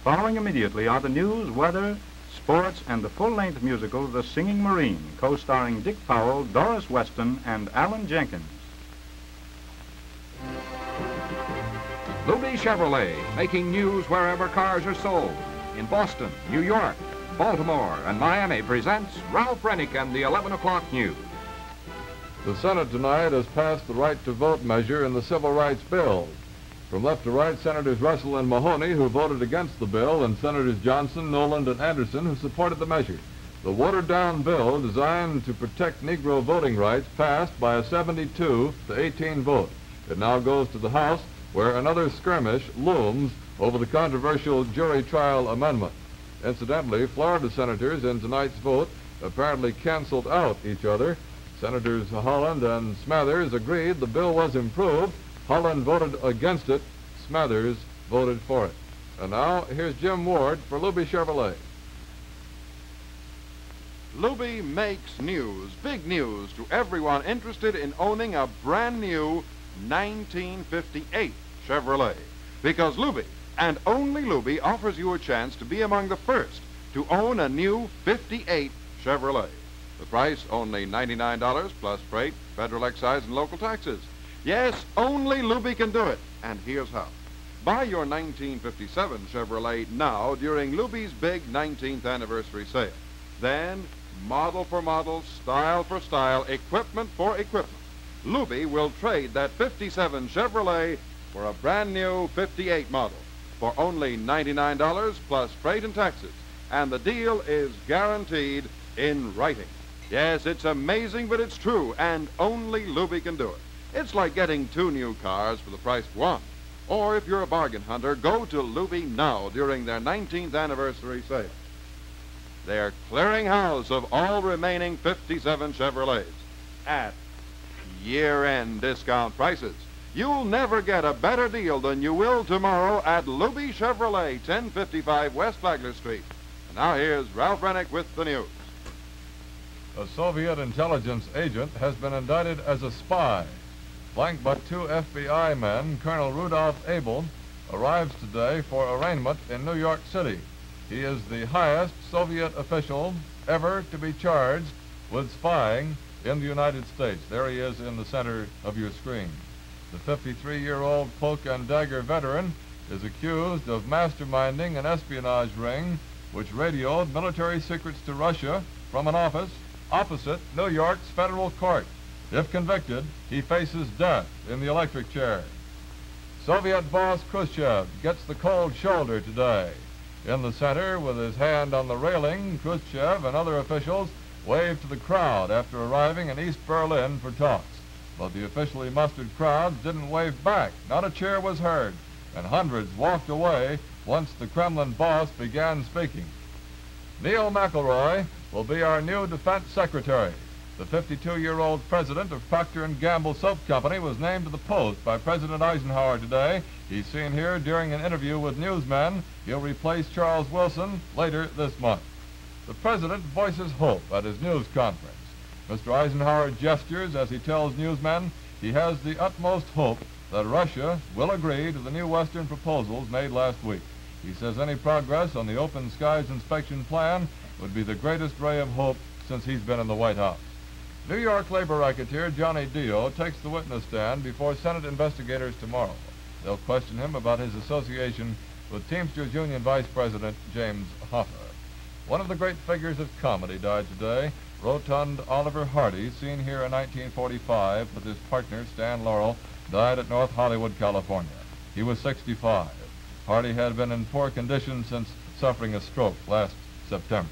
Following immediately are the news, weather, sports, and the full-length musical The Singing Marine, co-starring Dick Powell, Doris Weston, and Alan Jenkins. Luby Chevrolet, making news wherever cars are sold. In Boston, New York, Baltimore, and Miami presents Ralph Renick and the 11 o'clock news. The Senate tonight has passed the right to vote measure in the Civil Rights Bill. From left to right, Senators Russell and Mahoney, who voted against the bill, and Senators Johnson, Noland, and Anderson, who supported the measure. The watered-down bill, designed to protect Negro voting rights, passed by a 72-18 vote. It now goes to the House, where another skirmish looms over the controversial jury trial amendment. Incidentally, Florida senators in tonight's vote apparently canceled out each other. Senators Holland and Smathers agreed the bill was improved. Holland voted against it. Smathers voted for it. And now, here's Jim Ward for Luby Chevrolet. Luby makes news, big news, to everyone interested in owning a brand new 1958 Chevrolet. Because Luby, and only Luby, offers you a chance to be among the first to own a new 58 Chevrolet. The price, only $99 plus freight, federal excise, and local taxes. Yes, only Luby can do it, and here's how. Buy your 1957 Chevrolet now during Luby's big 19th anniversary sale. Then, model for model, style for style, equipment for equipment, Luby will trade that 57 Chevrolet for a brand new 58 model for only $99 plus freight and taxes, and the deal is guaranteed in writing. Yes, it's amazing, but it's true, and only Luby can do it. It's like getting two new cars for the price of one. Or if you're a bargain hunter, go to Luby now during their 19th anniversary sale. They're clearing house of all remaining 57 Chevrolets at year-end discount prices. You'll never get a better deal than you will tomorrow at Luby Chevrolet, 1055 West Flagler Street. And now here's Ralph Renick with the news. A Soviet intelligence agent has been indicted as a spy. Flanked by two FBI men, Colonel Rudolph Abel arrives today for arraignment in New York City. He is the highest Soviet official ever to be charged with spying in the United States. There he is in the center of your screen. The 53-year-old cloak and dagger veteran is accused of masterminding an espionage ring which radioed military secrets to Russia from an office opposite New York's federal court. If convicted, he faces death in the electric chair. Soviet boss Khrushchev gets the cold shoulder today. In the center, with his hand on the railing, Khrushchev and other officials waved to the crowd after arriving in East Berlin for talks. But the officially mustered crowds didn't wave back. Not a cheer was heard, and hundreds walked away once the Kremlin boss began speaking. Neil McElroy will be our new defense secretary. The 52-year-old president of Procter & Gamble Soap Company was named to the post by President Eisenhower today. He's seen here during an interview with newsmen. He'll replace Charles Wilson later this month. The president voices hope at his news conference. Mr. Eisenhower gestures as he tells newsmen he has the utmost hope that Russia will agree to the new Western proposals made last week. He says any progress on the open skies inspection plan would be the greatest ray of hope since he's been in the White House. New York labor racketeer Johnny Dio takes the witness stand before Senate investigators tomorrow. They'll question him about his association with Teamsters Union Vice President James Hoffa. One of the great figures of comedy died today. Rotund Oliver Hardy, seen here in 1945 with his partner Stan Laurel, died at North Hollywood, California. He was 65. Hardy had been in poor condition since suffering a stroke last September.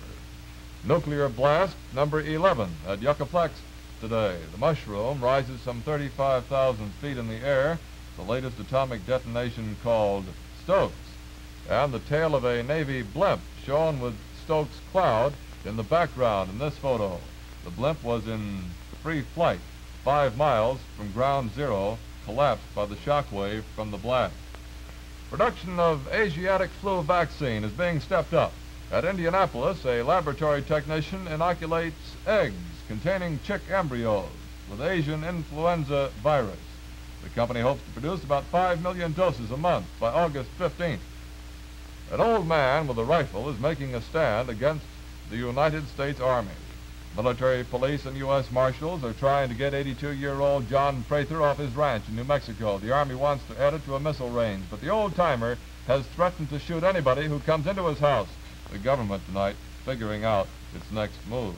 Nuclear blast number 11 at Yucca Flats today. The mushroom rises some 35,000 feet in the air, the latest atomic detonation called Stokes. And the tail of a Navy blimp shown with Stokes cloud in the background in this photo. The blimp was in free flight 5 miles from ground zero, collapsed by the shock wave from the blast. Production of Asiatic flu vaccine is being stepped up. At Indianapolis, a laboratory technician inoculates eggs containing chick embryos with Asian influenza virus. The company hopes to produce about 5 million doses a month by August 15th. An old man with a rifle is making a stand against the United States Army. Military police and U.S. Marshals are trying to get 82-year-old John Prather off his ranch in New Mexico. The Army wants to add it to a missile range, but the old-timer has threatened to shoot anybody who comes into his house. The government tonight figuring out its next move.